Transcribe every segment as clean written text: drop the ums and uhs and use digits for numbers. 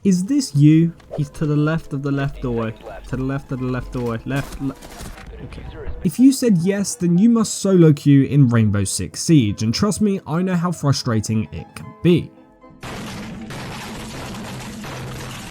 Is this you? He's to the left of the left doorway. To the left of the left doorway. Okay. If you said yes, then you must solo queue in Rainbow Six Siege, and trust me, I know how frustrating it can be.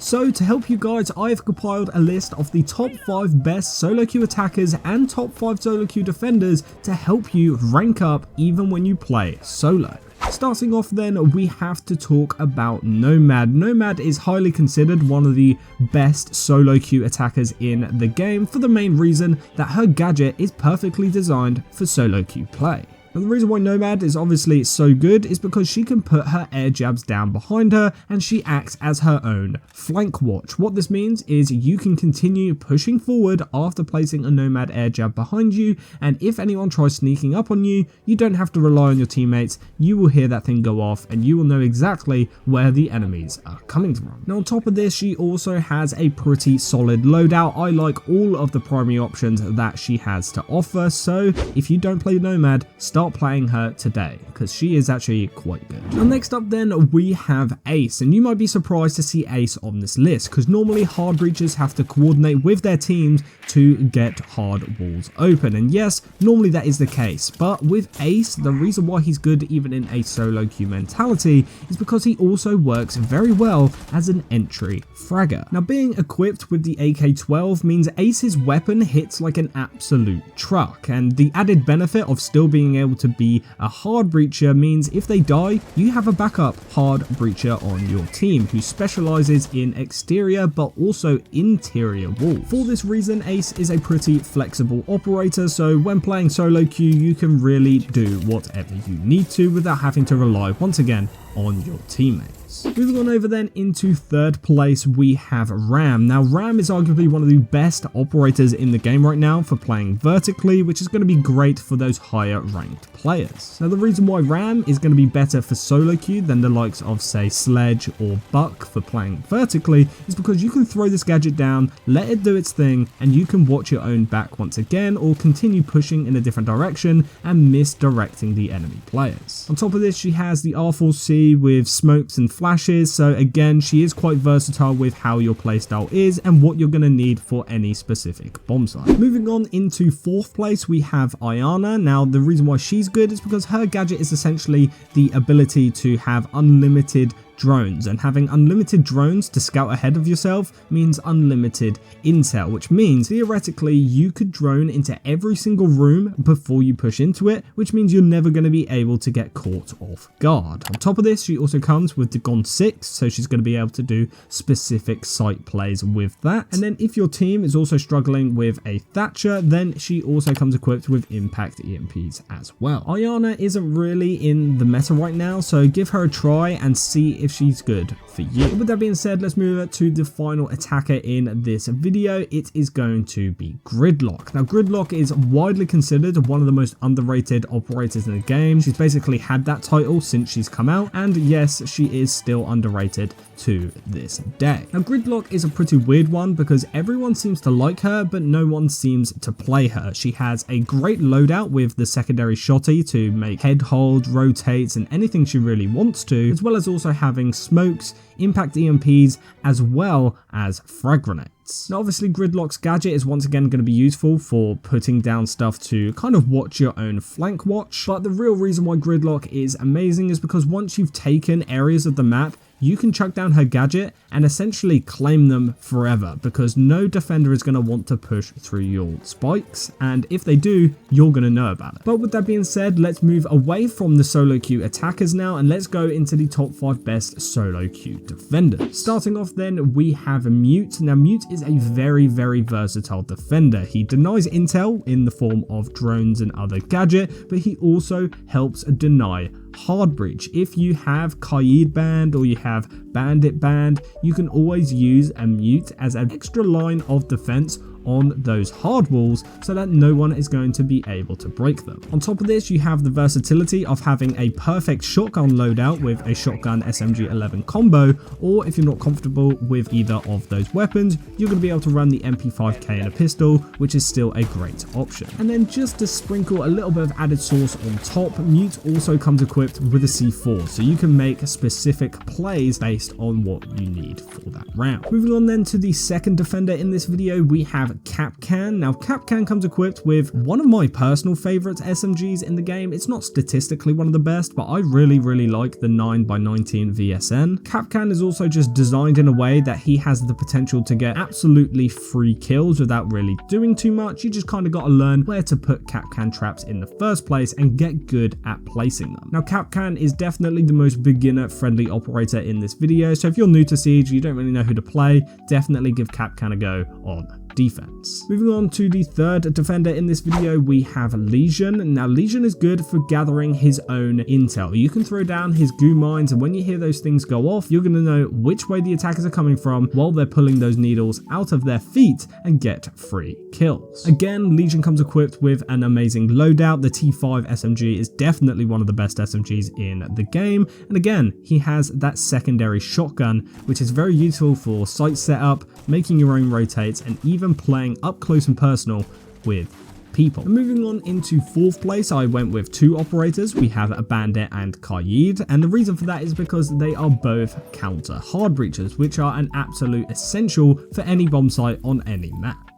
So to help you guys, I have compiled a list of the top 5 best solo queue attackers and top 5 solo queue defenders to help you rank up even when you play solo. Starting off then, we have to talk about Nomad. Nomad is highly considered one of the best solo queue attackers in the game for the main reason that her gadget is perfectly designed for solo queue play. And the reason why Nomad is obviously so good is because she can put her air jabs down behind her and she acts as her own flank watch. What this means is you can continue pushing forward after placing a Nomad air jab behind you, and if anyone tries sneaking up on you, you don't have to rely on your teammates. You will hear that thing go off and you will know exactly where the enemies are coming from. Now on top of this, she also has a pretty solid loadout. I like all of the primary options that she has to offer, so if you don't play Nomad, start playing her today because she is actually quite good. Now next up then, we have Ace, and you might be surprised to see Ace on this list because normally hard breachers have to coordinate with their teams to get hard walls open, and yes, normally that is the case, but with Ace, the reason why he's good even in a solo queue mentality is because he also works very well as an entry fragger. Now being equipped with the AK-12 means Ace's weapon hits like an absolute truck, and the added benefit of still being able to be a hard breacher means if they die, you have a backup hard breacher on your team who specializes in exterior but also interior walls. For this reason, Ace is a pretty flexible operator, so when playing solo queue, you can really do whatever you need to without having to rely once again on your teammates. Moving on over then into third place, we have Ram. Now Ram is arguably one of the best operators in the game right now for playing vertically, which is going to be great for those higher ranked players. Now the reason why Ram is going to be better for solo queue than the likes of say Sledge or Buck for playing vertically is because you can throw this gadget down, let it do its thing, and you can watch your own back once again or continue pushing in a different direction and misdirecting the enemy players. On top of this, she has the R4C with smokes and flashes, so again she is quite versatile with how your playstyle is and what you're going to need for any specific bomb site. Moving on into fourth place, we have Ayana. Now the reason why she's good is because her gadget is essentially the ability to have unlimited drones, and having unlimited drones to scout ahead of yourself means unlimited intel, which means theoretically you could drone into every single room before you push into it, which means you're never going to be able to get caught off guard. On top of this, she also comes with the Gon 6, so she's going to be able to do specific site plays with that. And then if your team is also struggling with a Thatcher, then she also comes equipped with impact EMPs as well. Ayana isn't really in the meta right now, so give her a try and see if she's good for you. With that being said, let's move to the final attacker in this video. It is going to be Gridlock. Now Gridlock is widely considered one of the most underrated operators in the game. She's basically had that title since she's come out, and yes, she is still underrated to this day. Now Gridlock is a pretty weird one because everyone seems to like her but no one seems to play her. She has a great loadout with the secondary shotty to make head hold, rotates, and anything she really wants to, as well as also having smokes, impact EMPs, as well as frag grenades. Now obviously Gridlock's gadget is once again going to be useful for putting down stuff to kind of watch your own flank watch, but the real reason why Gridlock is amazing is because once you've taken areas of the map, you can chuck down her gadget and essentially claim them forever, because no defender is going to want to push through your spikes, and if they do, you're going to know about it. But with that being said, let's move away from the solo queue attackers now and let's go into the top 5 best solo queue defenders. Starting off then, we have Mute. Now Mute is a very versatile defender. He denies intel in the form of drones and other gadget, but he also helps deny hard breach. If you have Kaid band or you have Bandit band, you can always use a Mute as an extra line of defense on those hard walls so that no one is going to be able to break them. On top of this, you have the versatility of having a perfect shotgun loadout with a shotgun SMG-11 combo, or if you're not comfortable with either of those weapons, you're going to be able to run the MP5K in a pistol, which is still a great option. And then just to sprinkle a little bit of added sauce on top, Mute also comes equipped with a C4, so you can make specific plays based based on what you need for that round. Moving on then to the second defender in this video, we have Kapkan. Now Kapkan comes equipped with one of my personal favorite SMGs in the game. It's not statistically one of the best, but I really like the 9x19 VSN. Kapkan is also just designed in a way that he has the potential to get absolutely free kills without really doing too much. You just kind of got to learn where to put Kapkan traps in the first place and get good at placing them. Now Kapkan is definitely the most beginner friendly operator in this video, so if you're new to Siege, you don't really know who to play, definitely give Kapkan a go on defense. Moving on to the third defender in this video, we have Legion. Now Legion is good for gathering his own intel. You can throw down his goo mines, and when you hear those things go off, you're going to know which way the attackers are coming from while they're pulling those needles out of their feet and get free kills. Again, Legion comes equipped with an amazing loadout. The T5 SMG is definitely one of the best SMGs in the game, and again, he has that secondary shotgun, which is very useful for site setup, making your own rotates, and even playing up close and personal with people. And moving on into fourth place, I went with two operators. We have a Bandit and Kaid, and the reason for that is because they are both counter hard breachers, which are an absolute essential for any bomb site on any map.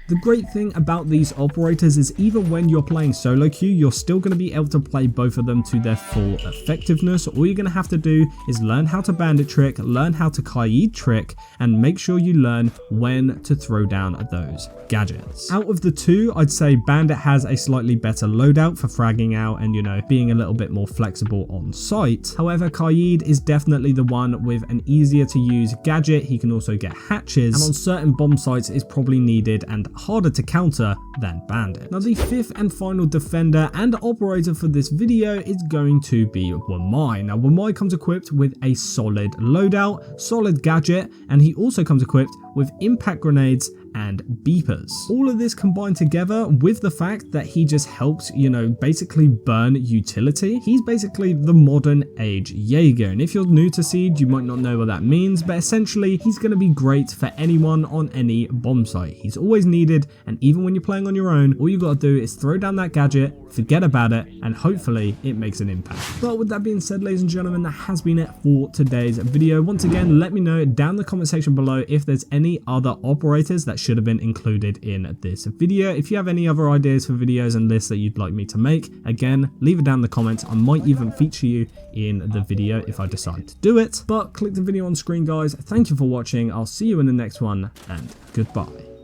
The great thing about these operators is even when you're playing solo queue, you're still going to be able to play both of them to their full effectiveness. All you're going to have to do is learn how to bandit trick, learn how to Kaid trick, and make sure you learn when to throw down those gadgets. Out of the two, I'd say Bandit has a slightly better loadout for fragging out and, you know, being a little bit more flexible on site. However, Kaid is definitely the one with an easier to use gadget. He can also get hatches, and on certain bomb sites is probably needed and harder to counter than Bandit. Now the fifth and final defender and operator for this video is going to be Wamai. Now Wamai comes equipped with a solid loadout, solid gadget, and he also comes equipped with impact grenades and beepers. All of this combined together with the fact that he just helps, you know, basically burn utility. He's basically the modern age Jaeger, and if you're new to Siege, you might not know what that means, but essentially he's going to be great for anyone on any bomb site. He's always needed, and even when you're playing on your own, all you got to do is throw down that gadget, forget about it, and hopefully it makes an impact. But with that being said, ladies and gentlemen, that has been it for today's video. Once again, let me know down in the comment section below if there's any other operators that should have been included in this video. If you have any other ideas for videos and lists that you'd like me to make, again, leave it down in the comments. I might even feature you in the video if I decide to do it. But click the video on screen, guys. Thank you for watching. I'll see you in the next one, and goodbye.